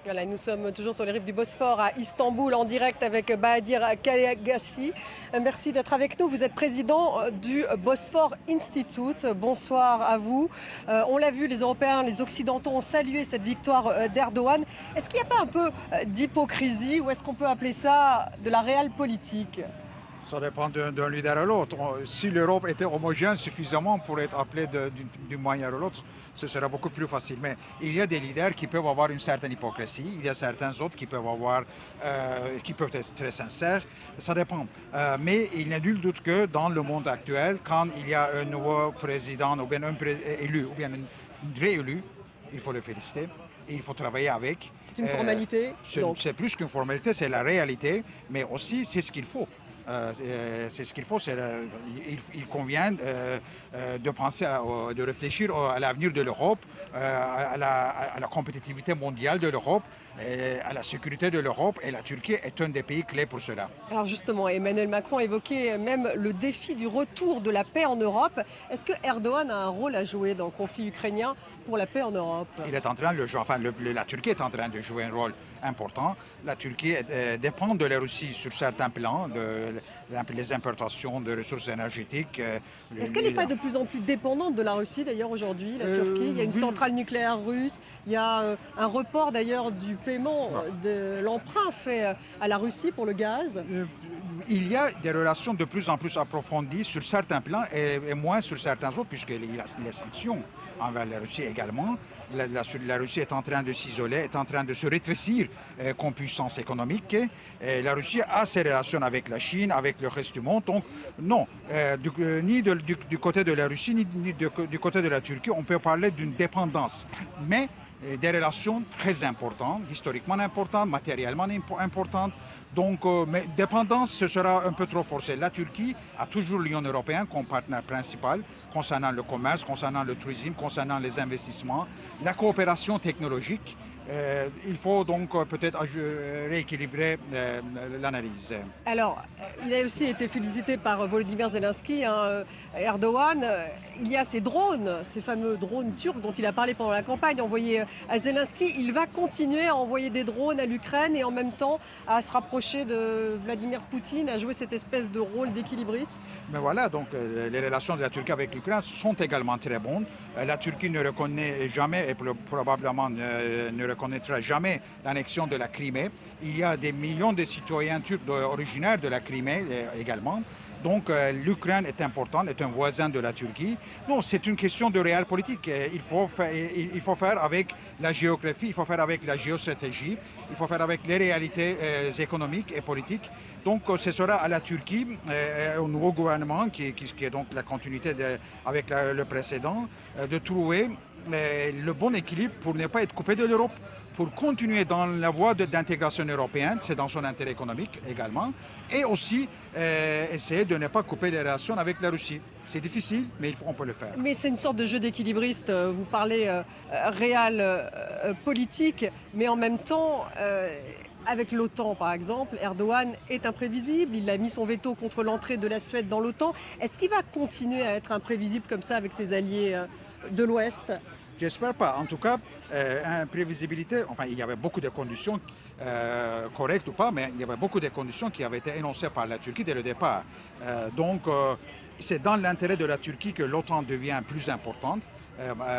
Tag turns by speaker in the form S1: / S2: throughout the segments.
S1: Voilà, nous sommes toujours sur les rives du Bosphore à Istanbul en direct avec Bahadir Kaliagassi. Merci d'être avec nous. Vous êtes président du Bosphore Institute. Bonsoir à vous. On l'a vu, les Européens, les Occidentaux ont salué cette victoire d'Erdogan. Est-ce qu'il n'y a pas un peu d'hypocrisie ou est-ce qu'on peut appeler ça de la réelle politique?
S2: Ça dépend d'un leader à l'autre. Si l'Europe était homogène suffisamment pour être appelée d'une manière ou l'autre, ce serait beaucoup plus facile. Mais il y a des leaders qui peuvent avoir une certaine hypocrisie. Il y a certains autres qui peuvent être très sincères. Ça dépend. Mais il n'est nul doute que dans le monde actuel, quand il y a un nouveau président ou bien un élu ou bien un réélu, il faut le féliciter. Et il faut travailler avec.
S1: C'est une formalité.
S2: C'est plus qu'une formalité, c'est la réalité, mais aussi c'est ce qu'il faut. C'est ce qu'il faut. Il convient de penser, de réfléchir à l'avenir de l'Europe, à la compétitivité mondiale de l'Europe, à la sécurité de l'Europe. Et la Turquie est un des pays clés pour cela.
S1: Alors justement, Emmanuel Macron évoquait même le défi du retour de la paix en Europe. Est-ce que Erdogan a un rôle à jouer dans le conflit ukrainien pour la paix en Europe?
S2: Il est en train de jouer, la Turquie est en train de jouer un rôle important. La Turquie dépend de la Russie sur certains plans, les importations de ressources énergétiques.
S1: Est-ce qu'elle n'est pas de plus en plus dépendante de la Russie d'ailleurs aujourd'hui, la Turquie? Il y a une centrale nucléaire russe, il y a un report d'ailleurs du paiement de l'emprunt fait à la Russie pour le gaz.
S2: Il y a des relations de plus en plus approfondies sur certains plans et moins sur certains autres, puisqu'il y a les sanctions envers la Russie également. La Russie est en train de s'isoler, est en train de se rétrécir comme puissance économique. La Russie a ses relations avec la Chine, avec le reste du monde. Donc non, ni du côté de la Russie, ni du côté de la Turquie, on peut parler d'une dépendance. Mais des relations très importantes, historiquement importantes, matériellement importantes. Donc, mais dépendance, ce sera un peu trop forcé. La Turquie a toujours l'Union européenne comme partenaire principal concernant le commerce, concernant le tourisme, concernant les investissements, la coopération technologique. Il faut donc peut-être rééquilibrer l'analyse.
S1: Alors, il a aussi été félicité par Volodymyr Zelensky, Erdogan. Il y a ces drones, ces fameux drones turcs dont il a parlé pendant la campagne, envoyés à Zelensky. Il va continuer à envoyer des drones à l'Ukraine et en même temps à se rapprocher de Vladimir Poutine, à jouer cette espèce de rôle d'équilibriste.
S2: Mais voilà, donc les relations de la Turquie avec l'Ukraine sont également très bonnes. La Turquie ne reconnaît jamais et probablement ne reconnaîtra jamais l'annexion de la Crimée. Il y a des millions de citoyens turcs originaires de la Crimée également. Donc l'Ukraine est importante, est un voisin de la Turquie. Non, c'est une question de réel politique. Il faut faire avec la géographie, il faut faire avec la géostratégie, il faut faire avec les réalités économiques et politiques. Donc ce sera à la Turquie, au nouveau gouvernement, qui est donc la continuité avec le précédent, de trouver le bon équilibre pour ne pas être coupé de l'Europe, pour continuer dans la voie d'intégration européenne, c'est dans son intérêt économique également, et aussi essayer de ne pas couper les relations avec la Russie. C'est difficile, mais on peut le faire.
S1: Mais c'est une sorte de jeu d'équilibriste. Vous parlez réel politique, mais en même temps, avec l'OTAN par exemple, Erdogan est imprévisible. Il a mis son veto contre l'entrée de la Suède dans l'OTAN. Est-ce qu'il va continuer à être imprévisible comme ça avec ses alliés de l'Ouest?
S2: J'espère pas. En tout cas, imprévisibilité, enfin, il y avait beaucoup de conditions, correctes ou pas, mais il y avait beaucoup de conditions qui avaient été énoncées par la Turquie dès le départ. Donc, c'est dans l'intérêt de la Turquie que l'OTAN devient plus importante.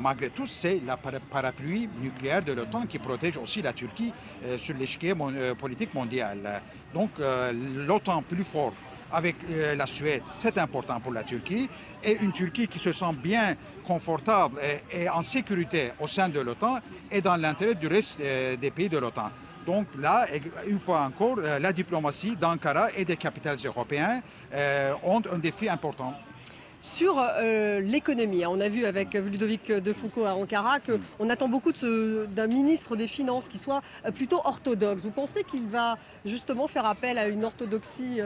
S2: Malgré tout, c'est la parapluie nucléaire de l'OTAN qui protège aussi la Turquie sur l'échiquier politique mondial. Donc, l'OTAN plus fort avec la Suède, c'est important pour la Turquie. Et une Turquie qui se sent bien confortable et en sécurité au sein de l'OTAN et dans l'intérêt du reste des pays de l'OTAN. Donc là, une fois encore, la diplomatie d'Ankara et des capitales européennes ont un défi important.
S1: Sur l'économie, on a vu avec Ludovic de Foucault à Ankara qu'on attend beaucoup d'un ministre des Finances qui soit plutôt orthodoxe. Vous pensez qu'il va justement faire appel à une orthodoxie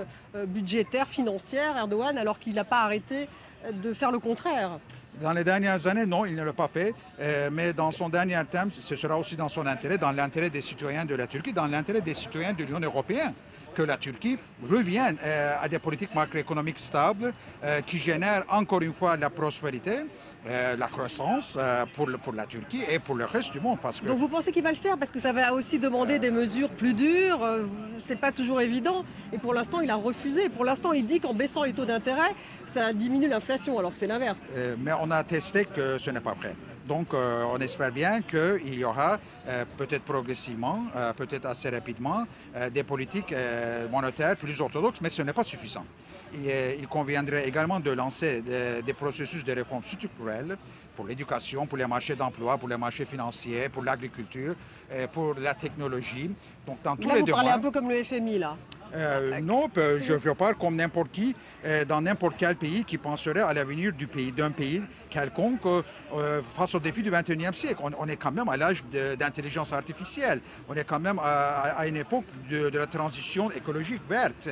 S1: budgétaire, financière, Erdogan, alors qu'il n'a pas arrêté de faire le contraire?
S2: Dans les dernières années, non, il ne l'a pas fait, mais dans son dernier terme, ce sera aussi dans son intérêt, dans l'intérêt des citoyens de la Turquie, dans l'intérêt des citoyens de l'Union européenne. que la Turquie revienne à des politiques macroéconomiques stables qui génèrent encore une fois la prospérité, la croissance pour la Turquie et pour le reste du monde. Parce que...
S1: Donc vous pensez qu'il va le faire parce que ça va aussi demander des mesures plus dures, c'est pas toujours évident et pour l'instant il a refusé. Pour l'instant il dit qu'en baissant les taux d'intérêt, ça diminue l'inflation alors que c'est l'inverse.
S2: Mais on a testé que ce n'est pas vrai. Donc on espère bien qu'il y aura peut-être progressivement, peut-être assez rapidement, des politiques monétaires plus orthodoxes, mais ce n'est pas suffisant. Il conviendrait également de lancer des processus de réforme structurelle pour l'éducation, pour les marchés d'emploi, pour les marchés financiers, pour l'agriculture, pour la technologie. Donc dans tous
S1: là,
S2: les
S1: vous parlez
S2: domaines.
S1: un peu comme le FMI là.
S2: Non, je parle comme n'importe qui, dans n'importe quel pays qui penserait à l'avenir d'un pays quelconque face aux défis du XXIe siècle. On est quand même à l'âge d'intelligence artificielle. On est quand même à une époque de la transition écologique verte.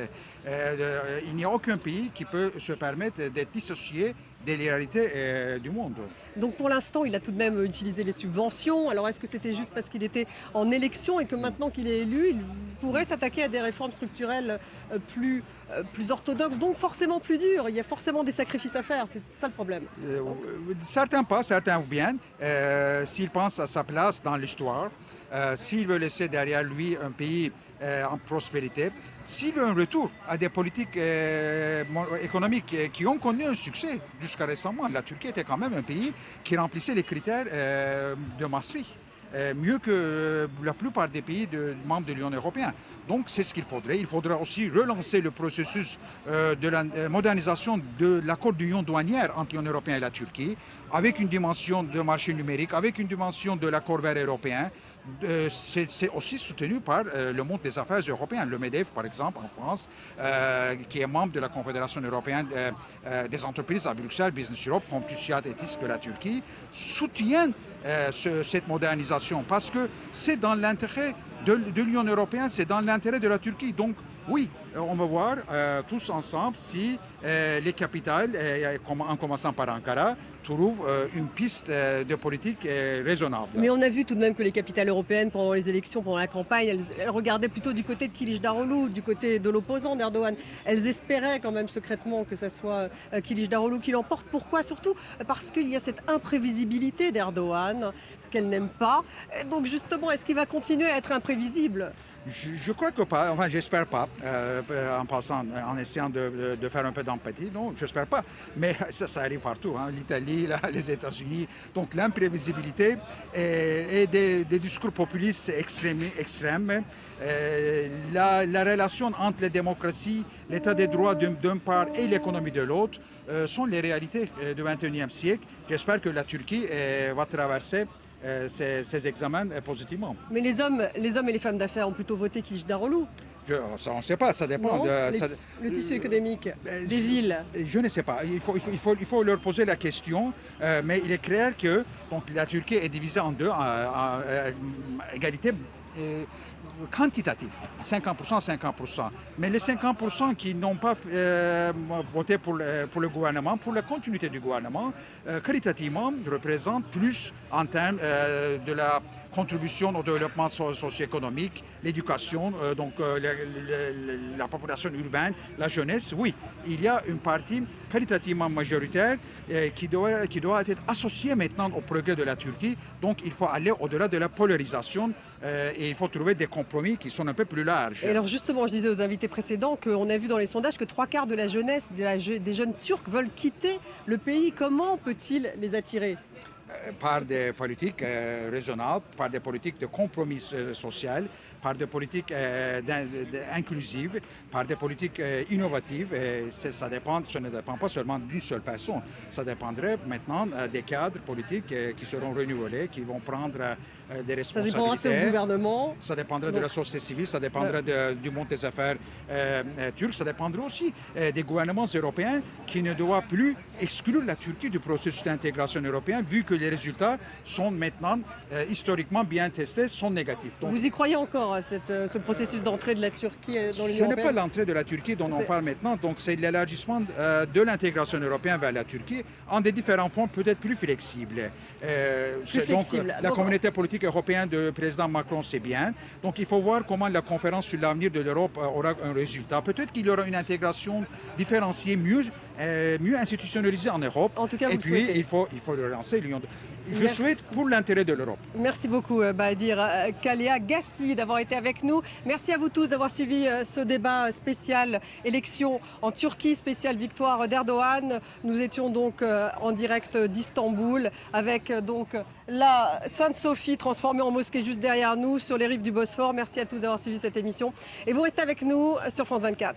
S2: Il n'y a aucun pays qui peut se permettre d'être dissocié des réalités du monde.
S1: Donc pour l'instant, il a tout de même utilisé les subventions. Alors est-ce que c'était juste parce qu'il était en élection et que maintenant qu'il est élu, il pourrait s'attaquer à des réformes structurelles plus orthodoxes, donc forcément plus dures? Il y a forcément des sacrifices à faire, c'est ça le problème.
S2: Certains pas, certains bien. S'il pense à sa place dans l'histoire, s'il veut laisser derrière lui un pays en prospérité, s'il veut un retour à des politiques économiques qui ont connu un succès jusqu'à récemment. La Turquie était quand même un pays qui remplissait les critères de Maastricht, mieux que la plupart des pays membres de l'Union européenne. Donc c'est ce qu'il faudrait. Il faudra aussi relancer le processus de la modernisation de l'accord d'union douanière entre l'Union européenne et la Turquie, avec une dimension de marché numérique, avec une dimension de l'accord vert européen. C'est aussi soutenu par le monde des affaires européen. Le MEDEF, par exemple, en France, qui est membre de la Confédération européenne des entreprises à Bruxelles, Business Europe, comme Tüsiat et TISC de la Turquie, soutiennent cette modernisation parce que c'est dans l'intérêt de l'Union européenne, c'est dans l'intérêt de la Turquie. Donc, oui, on va voir tous ensemble si les capitales, en commençant par Ankara, trouvent une piste de politique raisonnable.
S1: Mais on a vu tout de même que les capitales européennes, pendant les élections, pendant la campagne, elles regardaient plutôt du côté de Kılıçdaroğlu, du côté de l'opposant d'Erdogan. Elles espéraient quand même secrètement que ce soit Kılıçdaroğlu qui l'emporte. Pourquoi? Surtout parce qu'il y a cette imprévisibilité d'Erdogan, ce qu'elle n'aime pas. Donc justement, est-ce qu'il va continuer à être imprévisible?
S2: Je crois que pas, enfin j'espère pas, en essayant de faire un peu d'empathie, non, j'espère pas, mais ça arrive partout, hein, l'Italie, les États-Unis, donc l'imprévisibilité et des discours populistes extrêmes, la relation entre les démocraties, l'état des droits d'un part et l'économie de l'autre sont les réalités du XXIe siècle. J'espère que la Turquie va traverser ces examens positivement.
S1: Mais les hommes et les femmes d'affaires ont plutôt voté Kılıçdaroğlu.
S2: On ne sait pas, ça dépend.
S1: Le tissu économique des villes.
S2: Je ne sais pas. Il faut leur poser la question. Mais il est clair que donc, la Turquie est divisée en deux, en égalité quantitative, 50%, 50%. Mais les 50% qui n'ont pas voté pour le gouvernement, pour la continuité du gouvernement, qualitativement représentent plus en termes de la contribution au développement socio-économique, l'éducation, la population urbaine, la jeunesse. Oui, il y a une partie qualitativement majoritaire qui doit être associée maintenant au progrès de la Turquie. Donc il faut aller au-delà de la polarisation et il faut trouver des compromis qui sont un peu plus larges.
S1: Et alors justement, je disais aux invités précédents qu'on a vu dans les sondages que 3/4 de la jeunesse, des jeunes Turcs veulent quitter le pays. Comment peut-il les attirer ?
S2: Par des politiques raisonnables, par des politiques de compromis social, par des politiques inclusives, par des politiques innovatives. Et ça ne dépend pas seulement d'une seule personne. Ça dépendrait maintenant des cadres politiques qui seront renouvelés, qui vont prendre des responsabilités.
S1: Ça dépendra du gouvernement.
S2: Ça dépendra de la société civile, ça dépendra du monde des affaires turc, ça dépendra aussi des gouvernements européens qui ne doivent plus exclure la Turquie du processus d'intégration européenne, vu que que les résultats sont maintenant historiquement bien testés, sont négatifs. Donc,
S1: vous y croyez encore à ce processus d'entrée de la Turquie dans l'Union
S2: européenne? Ce n'est pas l'entrée de la Turquie dont on parle maintenant, donc c'est l'élargissement de l'intégration européenne vers la Turquie en des différents fonds peut-être plus flexibles. Donc, la communauté politique européenne du président Macron, c'est bien. Donc il faut voir comment la conférence sur l'avenir de l'Europe aura un résultat. Peut-être qu'il y aura une intégration différenciée, mieux institutionnalisée en Europe.
S1: En tout cas,
S2: et puis il faut relancer l'Union. Je souhaite pour l'intérêt de l'Europe.
S1: Merci beaucoup Bahadir Kaleagassi d'avoir été avec nous. Merci à vous tous d'avoir suivi ce débat spécial élection en Turquie, spéciale victoire d'Erdogan. Nous étions donc en direct d'Istanbul avec donc la Sainte-Sophie transformée en mosquée juste derrière nous sur les rives du Bosphore. Merci à tous d'avoir suivi cette émission et vous restez avec nous sur France 24.